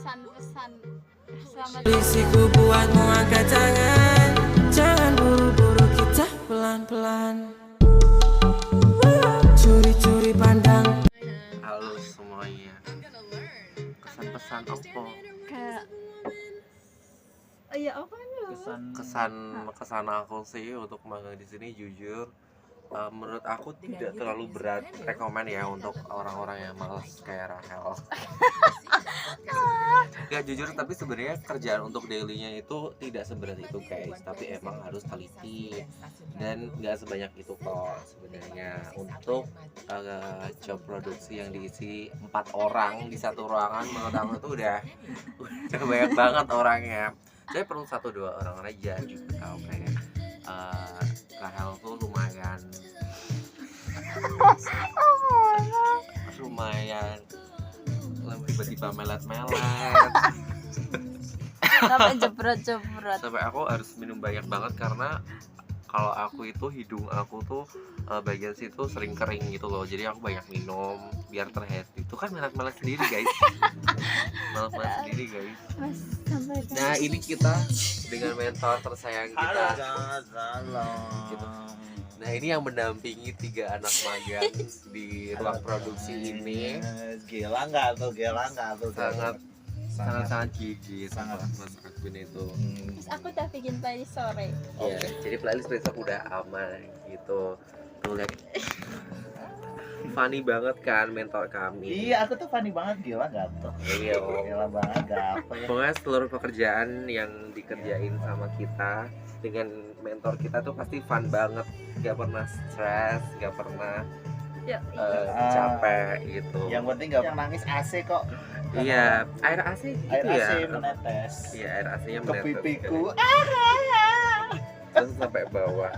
pesan-pesan selamat Polisiku buatmu angkat tangan, jangan buru-buru kita pelan-pelan. Curi-curi pandang. Halo semuanya. Kesan-pesan apa? kayak iya apa nih lo? Kesan aku sih untuk magang di sini jujur menurut aku tidak terlalu berat, rekomen ya untuk orang-orang yang malas kayak Rahel. Gak jujur, tapi sebenarnya kerjaan untuk dailynya itu tidak seberat itu guys, tapi emang harus teliti dan nggak sebanyak itu kok sebenarnya. Untuk job produksi yang diisi 4 orang di satu ruangan, menurut aku itu udah banyak banget orangnya. Saya perlu 1-2 orang aja gitu. Kalau kayak Rahel tuh lumayan tiba-tiba melet-melet Sampai jebrot sampai aku harus minum banyak banget karena kalau aku itu hidung aku tuh bagian situ sering kering gitu loh, jadi aku banyak minum biar terhead. Itu kan melet-melet sendiri guys. Melet-melet sendiri guys. Mas, sampai Nah ini kita dengan mentor tersayang kita gitu. Nah ini yang mendampingi 3 anak magang di ruang produksi ini. Gila nggak tuh Sangat gigi sama Mas Akun itu. aku udah bikin playlist sore. Ya, jadi playlist besok udah aman gitu. Tuh lihat. Funny banget kan mentor kami. Iya, aku tuh funny banget, gila nggak tuh? Iya. Gila banget, gape. Pokoknya seluruh pekerjaan yang dikerjain sama kita dengan mentor kita tuh pasti fun banget. Gak pernah stres, gak pernah Ya, capek gitu. Yang penting nggak pernah nangis AC kok. Iya, air AC gitu Air ya. AC menetes Iya, air AC-nya ke pipiku. terus sampai bawah.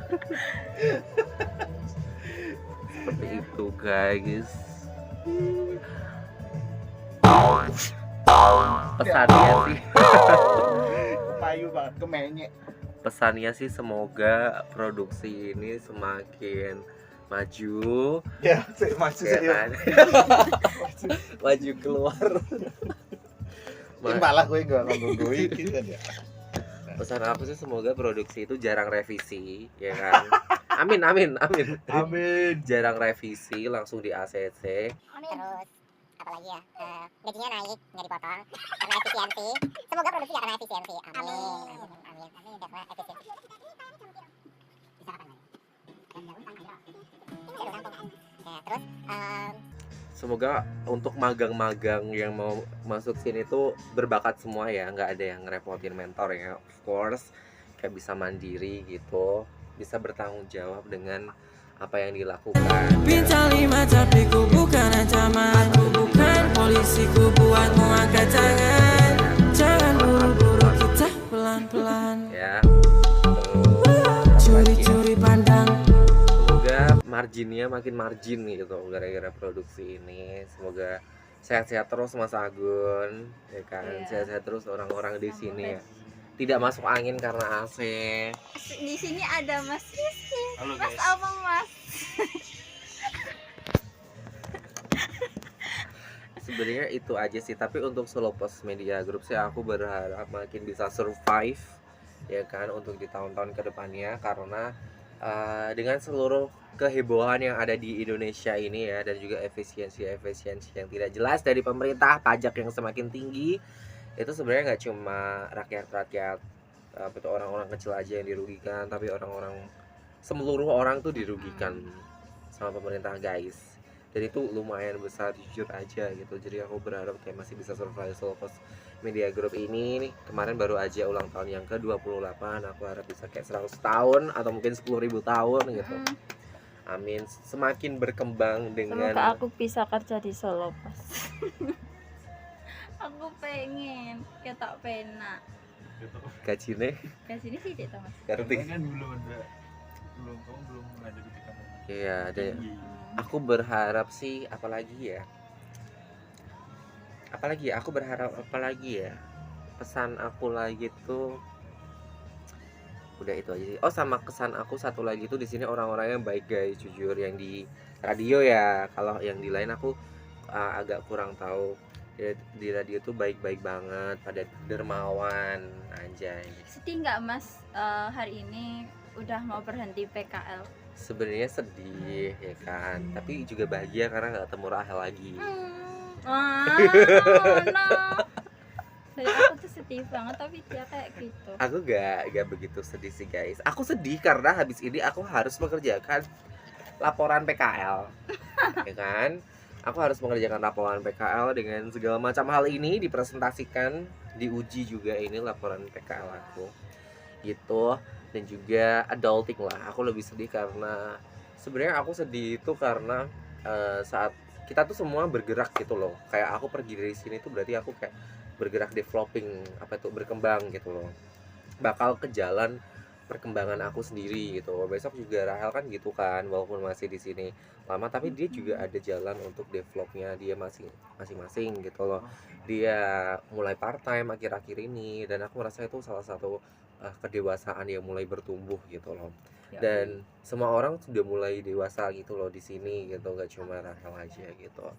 Seperti itu guys. Pesannya sih Payu banget, kemenyek. pesannya sih semoga produksi ini semakin maju Ya, maju ya saya. kan? Maju keluar. Ini malah gue nggak ngomong gitu kan ya. Pesan aku sih semoga produksi itu jarang revisi ya kan. Amin. Amin. Jarang revisi, langsung di ACC. Terus apalagi ya, gajinya naik nggak dipotong karena efisiensi. Semoga produksi karena efisiensi. Amin. Karena efisiensi. Bisa kapan lagi? Ya, terus Semoga untuk magang-magang yang mau masuk sini tuh berbakat semua ya, nggak ada yang ngerepotin mentor ya. Of course, kayak bisa mandiri gitu, bisa bertanggung jawab dengan apa yang dilakukan. Bintang 5 tapi ku bukan ancaman. Ku bukan polisi, ku buatmu angkat tangan. Jangan buru-buru kita pelan-pelan. Ya. Curi-curi pandang. Semoga marginnya makin margin gitu gara-gara produksi ini. Semoga sehat-sehat terus Mas Agun, ya kan. Iya. Sehat-sehat terus orang-orang di sini ya. Tidak masuk angin karena AC. di sini ada Mas Rizky. Halo, Mas guys. apa Mas? Sebenarnya itu aja sih, tapi untuk Solo Post Media Group sih aku berharap makin bisa survive ya kan untuk di tahun-tahun kedepannya, karena dengan seluruh kehebohan yang ada di Indonesia ini ya, dan juga efisiensi yang tidak jelas dari pemerintah, pajak yang semakin tinggi, itu sebenarnya nggak cuma rakyat itu orang-orang kecil aja yang dirugikan, tapi orang-orang seluruh orang tuh dirugikan sama pemerintah guys. Dan itu lumayan besar jujur aja gitu. Jadi aku berharap kayak masih bisa survive Solo Post Media Group ini nih. Kemarin baru aja ulang tahun yang ke-28. Aku harap bisa kayak 100 tahun atau mungkin 10.000 tahun gitu. Amin. Semakin berkembang dengan Semoga aku bisa kerja di Solo Post. Aku pengen ketok pena. gajinya. Ke sini sih Dek Mas. Ngerti. Kan belum ada di kita. Iya, ada. Aku berharap sih apalagi ya? Aku berharap apalagi ya? Pesan aku lagi tuh udah itu aja sih. Oh, sama kesan aku satu lagi tuh di sini orang-orangnya baik guys, jujur, yang di radio ya. Kalau yang di lain aku agak kurang tahu. di radio tuh baik-baik banget, pada dermawan anjay. Sedih nggak Mas hari ini udah mau berhenti PKL? Sebenarnya sedih ya kan, tapi juga bahagia karena nggak ketemu Rahel lagi. No. Dari aku tuh sedih banget tapi dia kayak gitu. Aku gak begitu sedih sih guys. Aku sedih karena habis ini aku harus mengerjakan laporan PKL, ya kan? Aku harus mengerjakan laporan PKL dengan segala macam hal ini dipresentasikan, diuji juga ini laporan PKL aku, gitu. Dan juga adulting lah. Aku lebih sedih karena sebenarnya aku sedih itu karena saat kita tuh semua bergerak gitu loh. Kayak aku pergi dari sini tuh berarti aku kayak bergerak developing, berkembang gitu loh. Bakal ke jalan perkembangan aku sendiri gitu. Besok juga Rahel kan gitu kan, walaupun masih di sini lama tapi dia juga ada jalan untuk developnya dia masing-masing gitu loh. Dia mulai part time akhir-akhir ini dan aku merasa itu salah satu kedewasaan yang mulai bertumbuh gitu loh. Dan semua orang sudah mulai dewasa gitu loh di sini gitu, gak cuma Rahel aja gitu.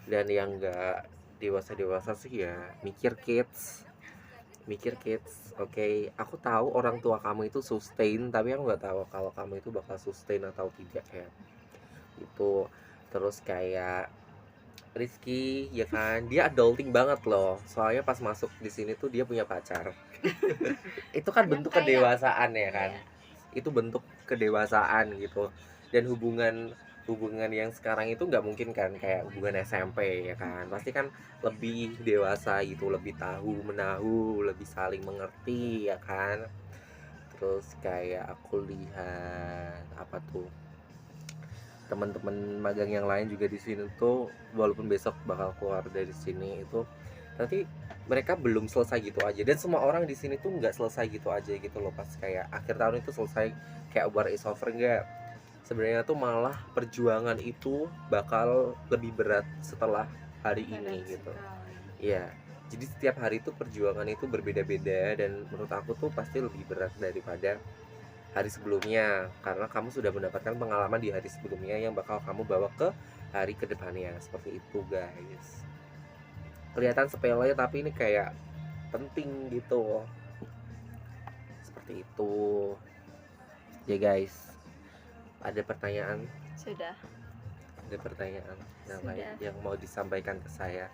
Dan yang gak dewasa sih ya mikir kids, oke. Aku tahu orang tua kamu itu sustain, tapi aku nggak tahu kalau kamu itu bakal sustain atau tidak ya. Itu terus kayak Rizky ya kan, dia adulting banget loh. Soalnya pas masuk di sini tuh dia punya pacar. Itu kan bentuk kedewasaan ya kan. Itu bentuk kedewasaan gitu. Dan hubungan yang sekarang itu nggak mungkin kan kayak hubungan SMP ya kan, pasti kan lebih dewasa gitu, lebih tahu menahu, lebih saling mengerti ya kan. Terus kayak aku lihat teman-teman magang yang lain juga di sini tuh, walaupun besok bakal keluar dari sini itu, nanti mereka belum selesai gitu aja. Dan semua orang di sini tuh nggak selesai gitu aja gitu loh. Pas kayak akhir tahun itu selesai kayak war is over, enggak. Sebenarnya tuh malah perjuangan itu bakal lebih berat setelah hari ini gitu. Iya. Jadi setiap hari itu perjuangan itu berbeda-beda dan menurut aku tuh pasti lebih berat daripada hari sebelumnya, karena kamu sudah mendapatkan pengalaman di hari sebelumnya yang bakal kamu bawa ke hari kedepannya. Seperti itu guys. Kelihatan sepele tapi ini kayak penting gitu. Seperti itu. Ya guys. Ada pertanyaan? Sudah. Ada pertanyaan yang Sudah. lain yang mau disampaikan ke saya?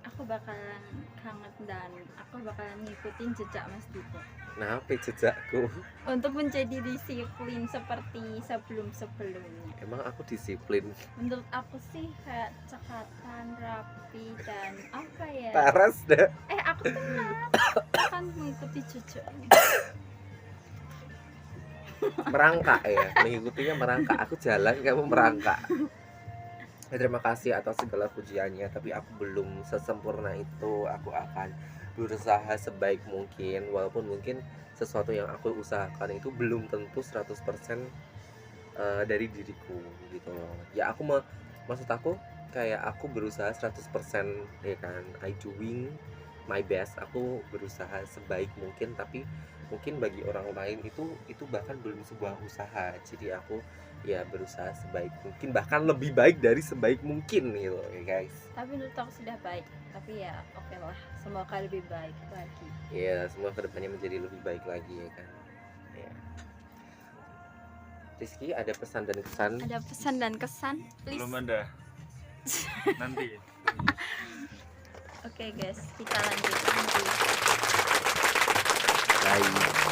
Aku bakalan kangen dan aku bakalan ngikutin jejak Mas Dito Nah, apa jejakku? untuk menjadi disiplin seperti sebelum-sebelumnya. Emang aku disiplin? Menurut aku sih kayak cekatan, rapi, dan apa ya? Taras dah. Aku tenang kan mengikuti jejaknya. Merangkak ya, mengikutinya merangkak. Aku jalan, kamu merangkak. Terima kasih atas segala pujiannya, tapi aku belum sesempurna itu. Aku akan berusaha sebaik mungkin, walaupun mungkin sesuatu yang aku usahakan itu belum tentu 100% dari diriku gitu loh. Ya aku maksud aku kayak aku berusaha 100% ya kan. I doing my best, aku berusaha sebaik mungkin, tapi mungkin bagi orang lain itu bahkan belum sebuah usaha. Jadi aku ya berusaha sebaik mungkin, bahkan lebih baik dari sebaik mungkin gitu ya guys. Tapi menurut aku sudah baik, tapi ya oke lah, semoga lebih baik lagi. Ya semua kedepannya menjadi lebih baik lagi ya kan ya. Rizky, ada pesan dan kesan? Ada pesan dan kesan? Please. Belum ada. Nanti. Oke guys, kita lanjut. Bye.